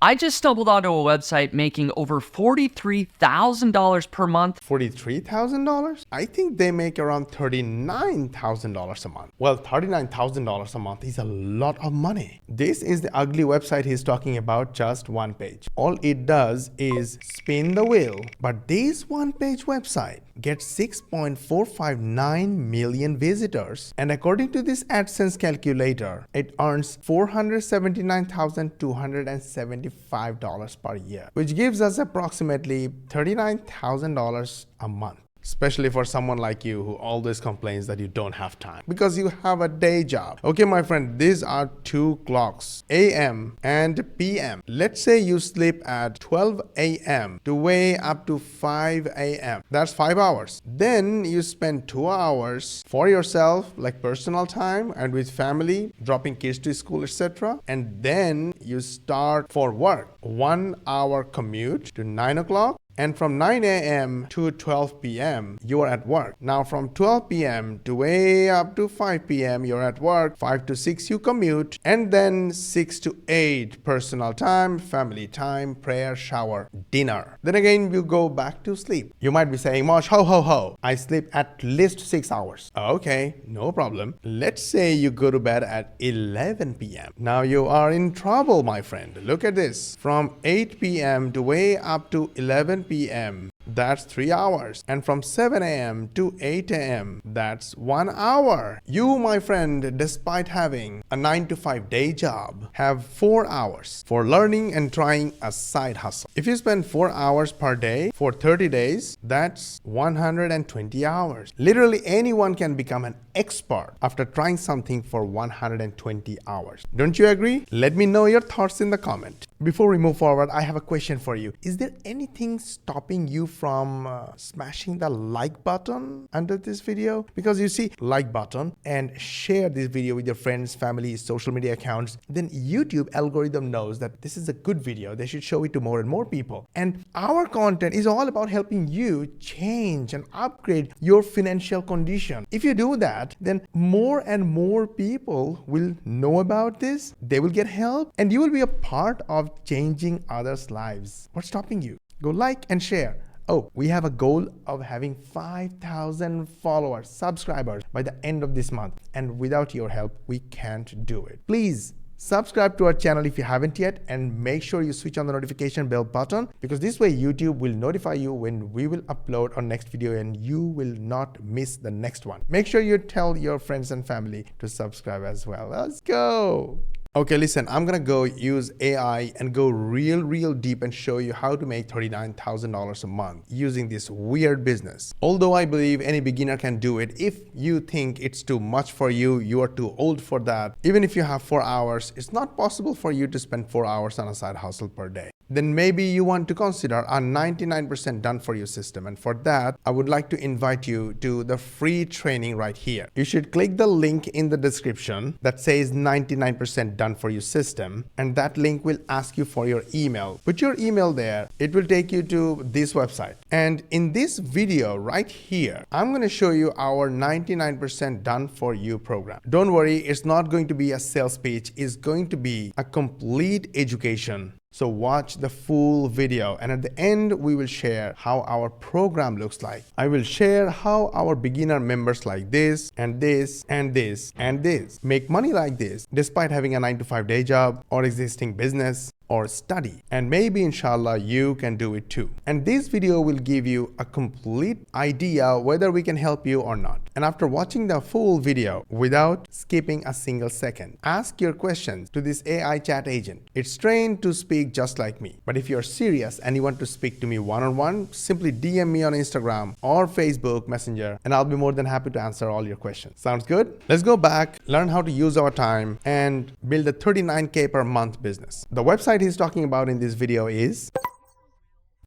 I just stumbled onto a website making over $43,000 per month. $43,000? I think they make around $39,000 a month. Well, $39,000 a month is a lot of money. This is the ugly website he's talking about, just one page. All it does is spin the wheel, but this one-page website gets 6.459 million visitors, and according to this AdSense calculator, it earns $479,275 per year, which gives us approximately $39,000 a month. Especially for someone like you who always complains that you don't have time because you have a day job. Okay, my friend, these are two clocks, AM and PM. Let's say you sleep at 12 AM to way up to 5 AM. That's 5 hours. Then you spend 2 hours for yourself, like personal time, and with family, dropping kids to school, etc. And then you start for work. 1 hour commute to 9 o'clock. And from 9 a.m. to 12 p.m. you are at work. Now from 12 p.m. to way up to 5 p.m. you're at work. 5 to 6 you commute. And then 6 to 8 personal time, family time, prayer, shower, dinner. Then again you go back to sleep. You might be saying, Mosh, ho ho ho, I sleep at least 6 hours. Okay, no problem. Let's say you go to bed at 11 p.m. Now you are in trouble, my friend. Look at this. From 8 p.m. to way up to 11 p.m. that's 3 hours, and from 7 a.m. to 8 a.m. that's 1 hour. You, my friend, despite having a 9 to 5 day job, have 4 hours for learning and trying a side hustle. If you spend 4 hours per day for 30 days, that's 120 hours. Literally anyone can become an expert after trying something for 120 hours. Don't you agree? Let me know your thoughts in the comment. Before we move forward, I have a question for you. Is there anything stopping you from smashing the like button under this video? Because you see, like button and share this video with your friends, family, social media accounts, then YouTube algorithm knows that this is a good video. They should show it to more and more people. And our content is all about helping you change and upgrade your financial condition. If you do that, then more and more people will know about this. They will get help, and you will be a part of changing others' lives. What's stopping you? Go like and share. Oh, we have a goal of having 5,000 followers, subscribers by the end of this month. And without your help, we can't do it. Please subscribe to our channel if you haven't yet, and make sure you switch on the notification bell button, because this way YouTube will notify you when we will upload our next video and you will not miss the next one. Make sure you tell your friends and family to subscribe as well. Let's go. Okay, listen, I'm gonna go use AI and go real deep and show you how to make $39,000 a month using this weird business. Although I believe any beginner can do it, if you think it's too much for you, you are too old for that. Even if you have 4 hours, it's not possible for you to spend 4 hours on a side hustle per day. Then maybe you want to consider a 99% done for you system. And for that, I would like to invite you to the free training right here. You should click the link in the description that says 99% done for you system. And that link will ask you for your email. Put your email there. It will take you to this website. And in this video right here, I'm going to show you our 99% done for you program. Don't worry, it's not going to be a sales pitch. It's going to be a complete education. So watch the full video, and at the end we will share how our program looks like. I will share how our beginner members like this and this and this and this make money like this despite having a 9 to 5 day job or existing business or study. And maybe inshallah you can do it too. And this video will give you a complete idea whether we can help you or not. And after watching the full video without skipping a single second, ask your questions to this AI chat agent. It's trained to speak just like me. But if you're serious and you want to speak to me one-on-one, simply DM me on Instagram or Facebook Messenger, and I'll be more than happy to answer all your questions. Sounds good? Let's go back, learn how to use our time, and build a 39K per month business. The website he's talking about in this video is,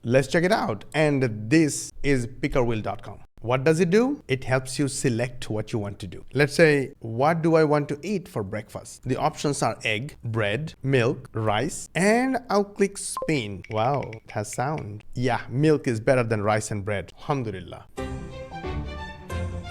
let's check it out. And this is pickerwheel.com. What does it do? It helps you select what you want to do. Let's say, what do I want to eat for breakfast? The options are egg, bread, milk, rice, and I'll click spin. Wow, it has sound. Yeah, milk is better than rice and bread. Alhamdulillah.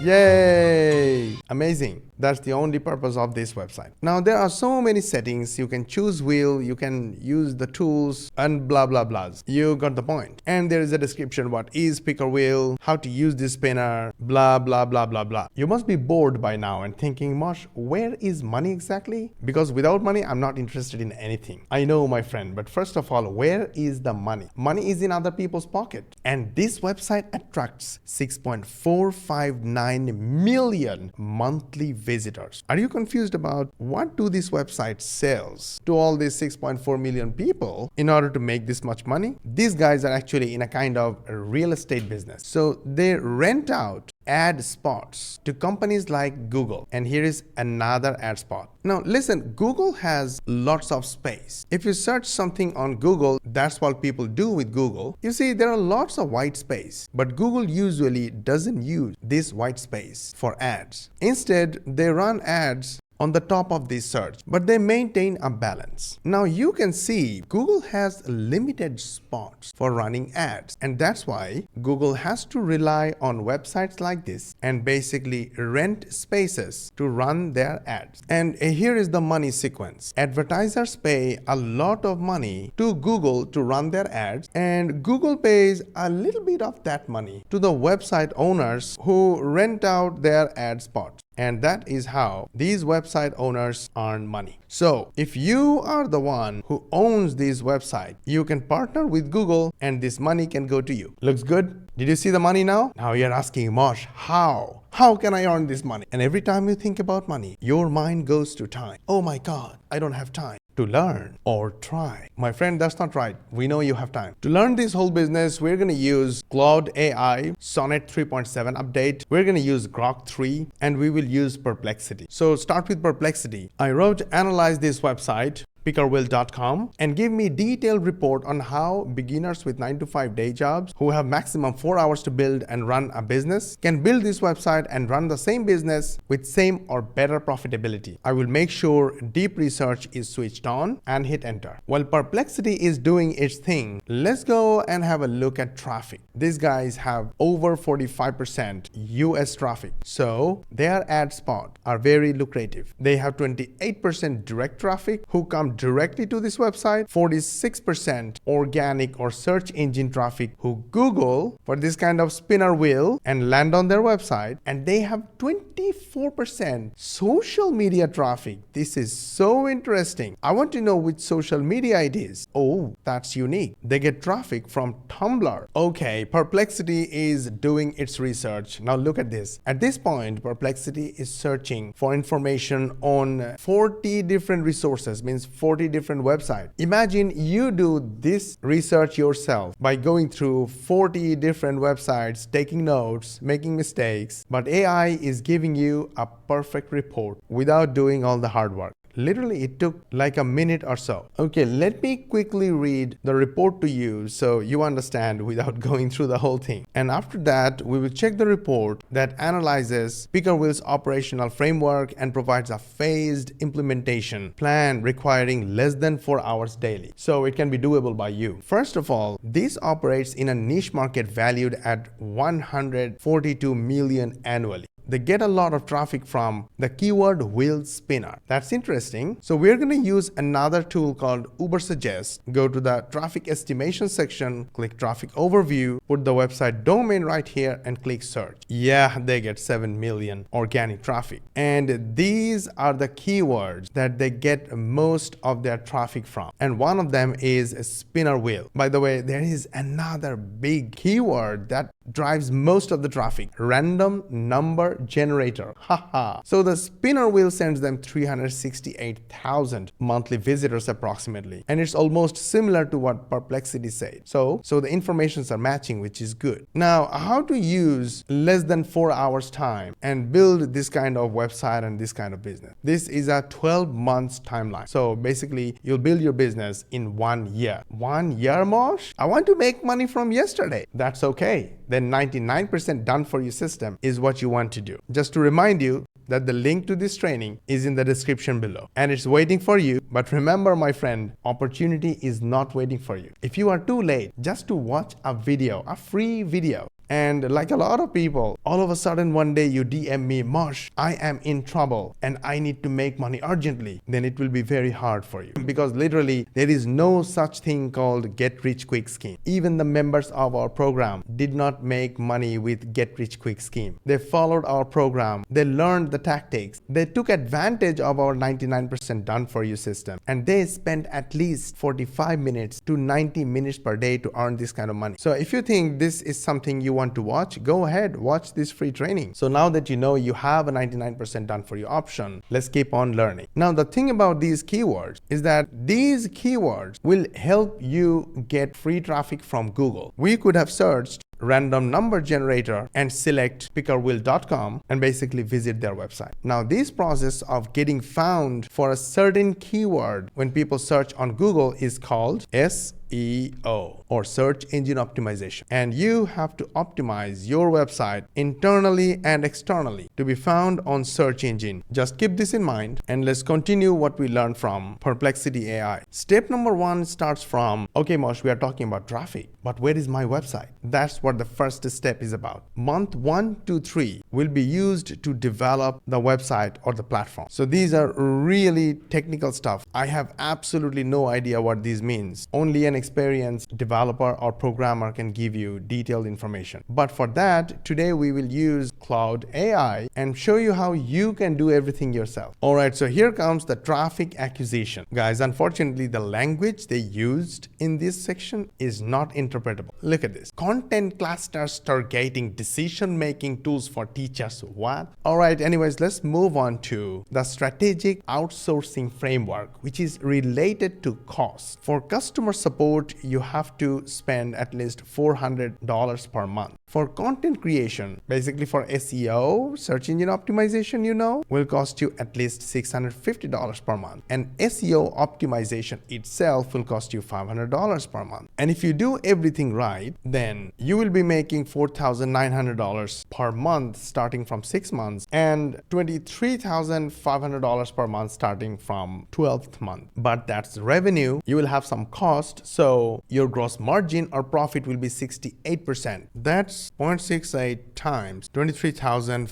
Yay! Amazing. That's the only purpose of this website. Now there are so many settings. You can choose wheel, you can use the tools and blah blah blahs. You got the point. And there is a description what is picker wheel, how to use this spinner, blah blah blah blah blah. You must be bored by now and thinking, Mosh, where is money exactly? Because without money, I'm not interested in anything. I know, my friend, but first of all, where is the money? Money is in other people's pocket. And this website attracts 6.459 million monthly visitors. Are you confused about what do this website sells to all these 6.4 million people in order to make this much money? These guys are actually in a kind of a real estate business. So they rent out ad spots to companies like Google. And here is another ad spot. Now listen, Google has lots of space. If you search something on Google, that's what people do with Google. You see, there are lots of white space, but Google usually doesn't use this white space for ads. Instead, they run ads on the top of this search, but they maintain a balance. Now you can see Google has limited spots for running ads, and that's why Google has to rely on websites like this and basically rent spaces to run their ads. And here is the money sequence. Advertisers pay a lot of money to Google to run their ads, and Google pays a little bit of that money to the website owners who rent out their ad spots. And that is how these website owners earn money. So if you are the one who owns this website, you can partner with Google and this money can go to you. Looks good? Did you see the money now? Now you're asking, Mosh, how? How can I earn this money? And every time you think about money, your mind goes to time. Oh my God, I don't have time to learn or try. My friend, that's not right. We know you have time. To learn this whole business, we're going to use Claude AI, Sonnet 3.7 update. We're going to use Grok 3, and we will use Perplexity. So start with Perplexity. I wrote analyze this website, pickerwheel.com, and give me detailed report on how beginners with 9 to 5 day jobs who have maximum 4 hours to build and run a business can build this website and run the same business with same or better profitability. I will make sure deep research is switched on and hit enter. While Perplexity is doing its thing, let's go and have a look at traffic. These guys have over 45% US traffic, so their ad spot are very lucrative. They have 28% direct traffic who come directly to this website, 46% organic or search engine traffic who Google for this kind of spinner wheel and land on their website, and they have 24% social media traffic. This is so interesting. I want to know which social media it is. Oh, that's unique. They get traffic from Tumblr. Okay, Perplexity is doing its research. Now look at this. At this point, Perplexity is searching for information on 40 different resources, means 40 different websites. Imagine you do this research yourself by going through 40 different websites, taking notes, making mistakes, but AI is giving you a perfect report without doing all the hard work. Literally, it took like a minute or so. Okay, let me quickly read the report to you so you understand without going through the whole thing. And after that, we will check the report that analyzes Pickerwheel's operational framework and provides a phased implementation plan requiring less than 4 hours daily. So it can be doable by you. First of all, this operates in a niche market valued at 142 million annually. They get a lot of traffic from the keyword wheel spinner. That's interesting. So we're going to use another tool called Uber Suggest. Go to the traffic estimation section, click traffic overview, put the website domain right here and click search. Yeah, they get 7 million organic traffic. And these are the keywords that they get most of their traffic from. And one of them is a spinner wheel. By the way, there is another big keyword that drives most of the traffic: random number generator. Haha. So the spinner wheel sends them 368,000 monthly visitors approximately, and it's almost similar to what Perplexity said. So the informations are matching, which is good. Now, how to use less than 4 hours time and build this kind of website and this kind of business? This is a 12 months timeline. So basically, you'll build your business in 1 year. 1 year, Mosh? I want to make money from yesterday. That's okay. Then 99% done for you system is what you want to do. Just to remind you that the link to this training is in the description below and it's waiting for you. But remember, my friend, opportunity is not waiting for you. If you are too late just to watch a video, a free video, And like a lot of people, all of a sudden one day you DM me, Mosh, I am in trouble and I need to make money urgently. Then it will be very hard for you, because literally there is no such thing called get rich quick scheme. Even the members of our program did not make money with get rich quick scheme. They followed our program, they learned the tactics, they took advantage of our 99% done for you system, and they spent at least 45 minutes to 90 minutes per day to earn this kind of money. So if you think this is something you want to watch, go ahead, watch this free training. So now that you know you have a 99% done for you option, let's keep on learning. Now the thing about these keywords is that these keywords will help you get free traffic from Google. We could have searched random number generator and select pickerwheel.com and basically visit their website. Now this process of getting found for a certain keyword when people search on Google is called SEO, or search engine optimization. And you have to optimize your website internally and externally to be found on search engine. Just keep this in mind, and let's continue what we learned from Perplexity AI. Step number 1 starts from, okay Mosh, we are talking about traffic, but where is my website? That's what the first step is about. Month 1 to 3 will be used to develop the website or the platform. So these are really technical stuff. I have absolutely no idea what these means. Only an experienced developer or programmer can give you detailed information. But for that, today we will use Claude AI and show you how you can do everything yourself. Alright, so here comes the traffic acquisition. Guys, unfortunately, the language they used in this section is not interpretable. Look at this. Content clusters targeting decision-making tools for teachers. What? Alright, anyways, let's move on to the strategic outsourcing framework, which is related to cost. For customer support, you have to spend at least $400 per month. For content creation, basically for SEO, search engine optimization, will cost you at least $650 per month. And SEO optimization itself will cost you $500 per month. And if you do everything right, then you will be making $4,900 per month starting from 6 months and $23,500 per month starting from 12th month. But that's revenue. You will have some cost, so your gross margin or profit will be 68%. That's 0.68 times $23,500,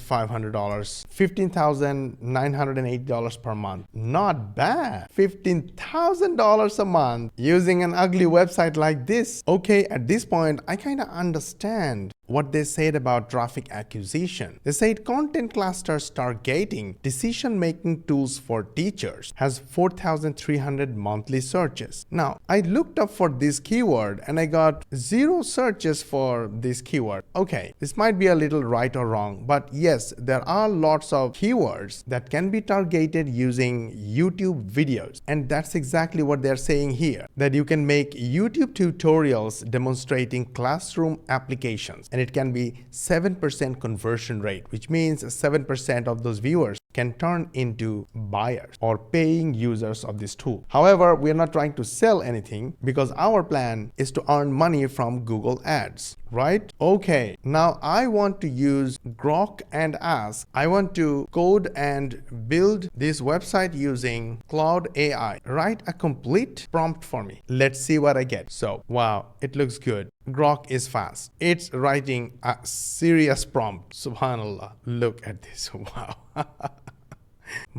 $15,980 per month. Not bad. $15,000 a month using an ugly website like this. Okay, at this point, I kind of understand what they said about traffic acquisition. They said content clusters targeting decision-making tools for teachers has 4,300 monthly searches. Now, I looked up for this keyword and I got 0 searches for this keyword. Okay, this might be a little right or wrong, but yes, there are lots of keywords that can be targeted using YouTube videos. And that's exactly what they're saying here, that you can make YouTube tutorials demonstrating classroom applications. And it can be 7% conversion rate, which means 7% of those viewers can turn into buyers or paying users of this tool. However, we are not trying to sell anything because our plan is to earn money from Google Ads, right? Okay, now I want to use Grok and Ask. I want to code and build this website using Claude AI. Write a complete prompt for me. Let's see what I get. So, wow, it looks good. Grok is fast. It's writing a serious prompt. Subhanallah. Look at this. Wow.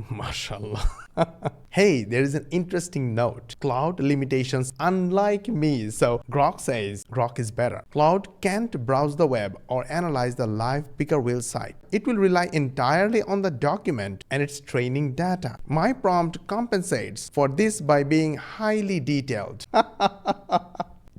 Mashallah. Hey, there is an interesting note. Claude limitations unlike me. So Grok says Grok is better. Claude can't browse the web or analyze the live picker wheel site. It will rely entirely on the document and its training data. My prompt compensates for this by being highly detailed.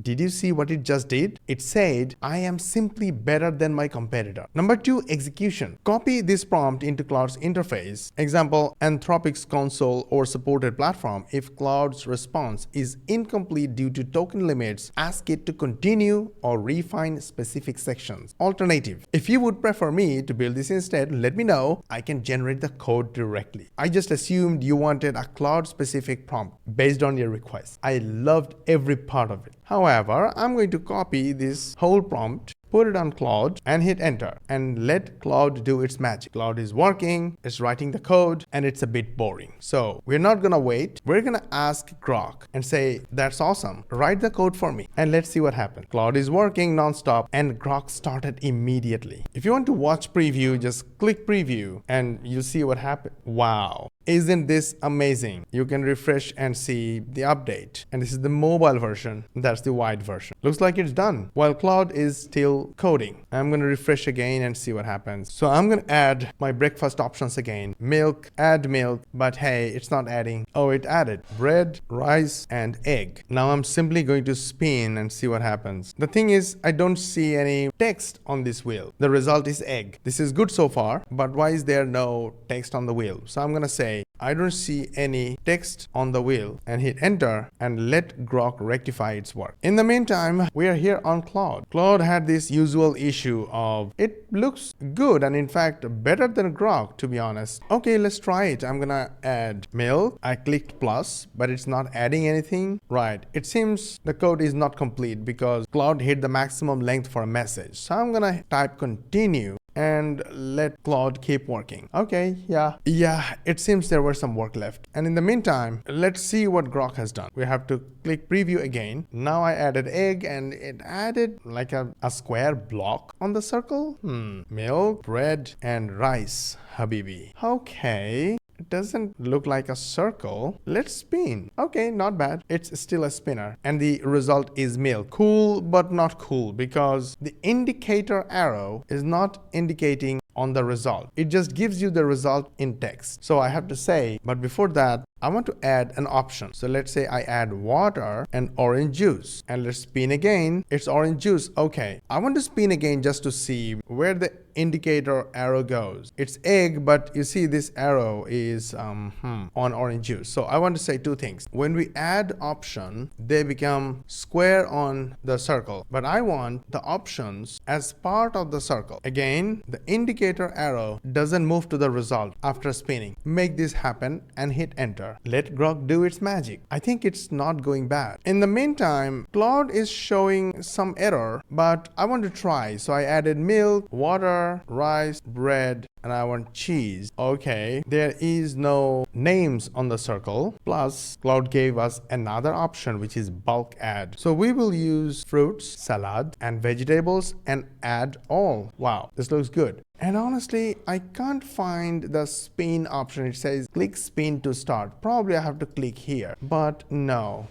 Did you see what it just did? It said, I am simply better than my competitor. Number 2, execution. Copy this prompt into Claude's interface. Example, Anthropic's console or supported platform. If Claude's response is incomplete due to token limits, ask it to continue or refine specific sections. Alternative, if you would prefer me to build this instead, let me know. I can generate the code directly. I just assumed you wanted a Claude-specific prompt based on your request. I loved every part of it. However, I'm going to copy this whole prompt put it on Claude and hit enter and let Claude do its magic. Claude is working, it's writing the code, and it's a bit boring. So we're not gonna wait. We're gonna ask Grok and say, that's awesome. Write the code for me and let's see what happens. Claude is working nonstop and Grok started immediately. If you want to watch preview, just click preview and you'll see what happened. Wow. Isn't this amazing? You can refresh and see the update. And this is the mobile version. That's the wide version. Looks like it's done. While Claude is still coding. I'm going to refresh again and see what happens. So I'm going to add my breakfast options again. Milk, add milk, but hey, it's not adding. Oh, it added bread, rice, and egg. Now I'm simply going to spin and see what happens. The thing is, I don't see any text on this wheel. The result is egg. This is good so far, but why is there no text on the wheel? So I'm going to say, I don't see any text on the wheel and hit enter and let Grok rectify its work. In the meantime, we are here on Claude. Claude had this usual issue of it looks good and in fact better than Grok, to be honest. Okay, let's try it. I'm gonna add milk. I clicked plus, but it's not adding anything. Right, it seems the code is not complete because Claude hit the maximum length for a message. So I'm gonna type continue and let Claude keep working. Okay, yeah, it seems there was some work left. And in the meantime, let's see what Grok has done. We have to click preview again. Now I added egg and it added like a square block on the circle. Milk, bread, and rice, habibi. Okay. It doesn't look like a circle. Let's spin. Okay, not bad. It's still a spinner. And the result is milk. Cool, but not cool because the indicator arrow is not indicating on the result. It just gives you the result in text. So I have to say, but before that, I want to add an option. So let's say I add water and orange juice and let's spin again. It's orange juice. Okay. I want to spin again just to see where the indicator arrow goes. It's egg, but you see this arrow is on orange juice. So I want to say two things. When we add option, they become square on the circle, but I want the options as part of the circle. Again, the indicator arrow doesn't move to the result after spinning. Make this happen and hit enter. Let Grok do its magic. I think it's not going bad. In the meantime, Claude is showing some error, but I want to try. So I added milk, water, rice, bread, and I want cheese. Okay, there is no names on the circle. Plus, Claude gave us another option, which is bulk add. So we will use fruits, salad, and vegetables and add all. Wow, this looks good. And honestly, I can't find the spin option. It says click spin to start. Probably I have to click here, but no.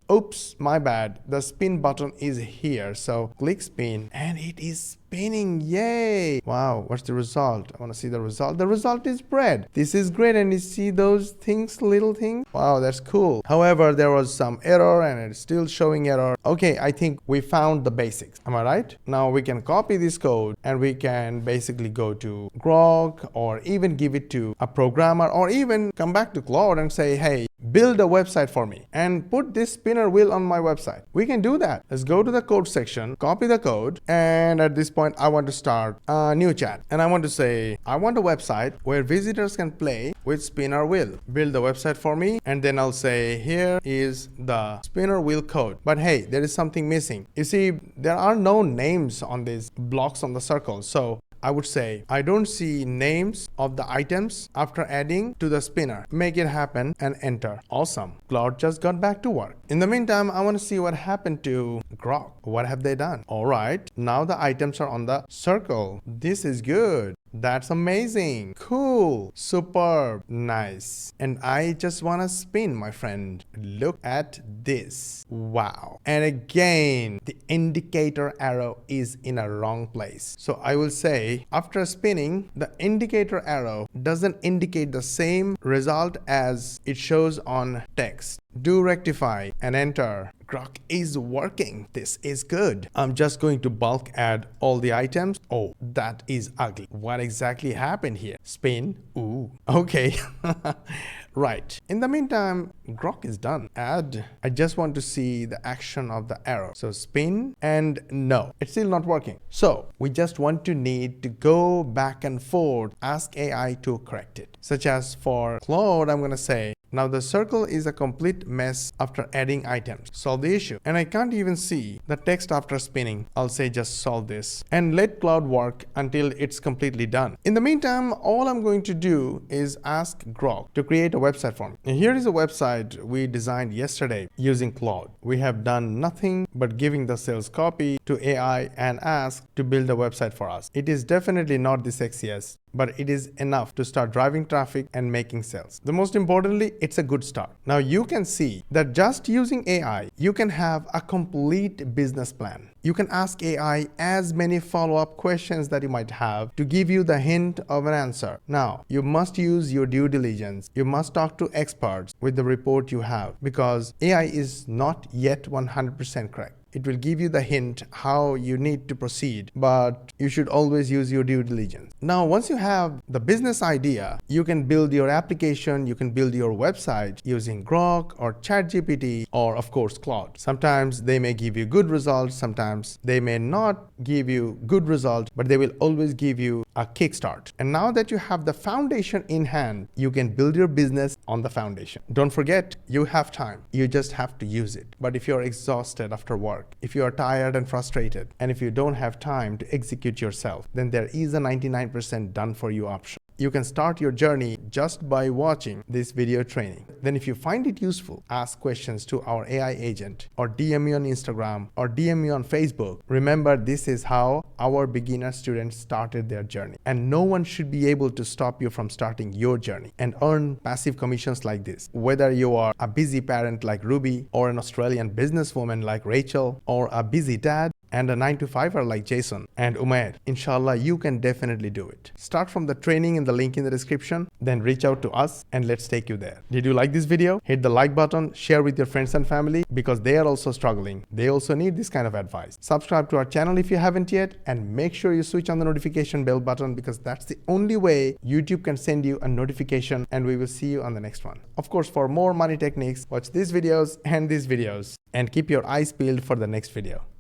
Oops, my bad. The spin button is here. So click spin and it is spinning. Yay. Wow, what's the result? I want to see the result. The result is bread. This is great. And you see those things, little things? Wow, that's cool. However, there was some error and it's still showing error. Okay, I think we found the basics. Am I right? Now we can copy this code and we can basically go to Grok or even give it to a programmer or even come back to Claude and say, hey, build a website for me and put this spinner wheel on my website. We can do that. Let's go to the code section, copy the code, and at this point I want to start a new chat and I want to say I want a website where visitors can play with spinner wheel. Build the website for me, and then I'll say here is the spinner wheel code. But hey, there is something missing. You see, there are no names on these blocks on the circle. So I would say I don't see names of the items after adding to the spinner. Make it happen and enter. Awesome. Claude just got back to work. In the meantime, I want to see what happened to Grok. What have they done? All right. Now the items are on the circle. This is good. That's amazing. Cool. Superb. Nice. And I just want to spin, my friend. Look at this. Wow. And again, the indicator arrow is in a wrong place. So I will say after spinning, the indicator arrow doesn't indicate the same result as it shows on text. Do rectify and enter. Grok is working. This is good. I'm just going to bulk add all the items. Oh, that is ugly. What exactly happened here? Spin. Ooh. Okay. Right. In the meantime, Grok is done. Add. I just want to see the action of the arrow. So spin and no, it's still not working. So we just want to need to go back and forth, ask AI to correct it. Such as for Claude, I'm going to say, Now the circle is a complete mess after adding items. Solve the issue. And I can't even see the text after spinning. I'll say just solve this and let Claude work until it's completely done. In the meantime, all I'm going to do is ask Grok to create a website for me. And here is a website we designed yesterday using Claude. We have done nothing but giving the sales copy to AI and ask to build a website for us. It is definitely not the sexiest, but it is enough to start driving traffic and making sales. The most importantly, it's a good start. Now you can see that just using AI, you can have a complete business plan. You can ask AI as many follow-up questions that you might have to give you the hint of an answer. Now, you must use your due diligence. You must talk to experts with the report you have because AI is not yet 100% correct. It will give you the hint how you need to proceed, but you should always use your due diligence. Now, once you have the business idea, you can build your application, you can build your website using Grok or ChatGPT or of course Claude. Sometimes they may give you good results, sometimes they may not give you good results, but they will always give you a kickstart. And now that you have the foundation in hand, you can build your business on the foundation. Don't forget, you have time. You just have to use it. But if you're exhausted after work, if you are tired and frustrated, and if you don't have time to execute yourself, then there is a 99% done for you option. You can start your journey just by watching this video training. Then if you find it useful, ask questions to our AI agent or DM me on Instagram or DM me on Facebook. Remember, this is how our beginner students started their journey. And no one should be able to stop you from starting your journey and earn passive commissions like this. Whether you are a busy parent like Ruby or an Australian businesswoman like Rachel or a busy dad and a 9-to-5er like Jason and Umair, inshallah, you can definitely do it. Start from the training in the link in the description, then reach out to us and let's take you there. Did you like this video? Hit the like button, share with your friends and family because they are also struggling. They also need this kind of advice. Subscribe to our channel if you haven't yet and make sure you switch on the notification bell button because that's the only way YouTube can send you a notification and we will see you on the next one. Of course, for more money techniques, watch these videos and keep your eyes peeled for the next video.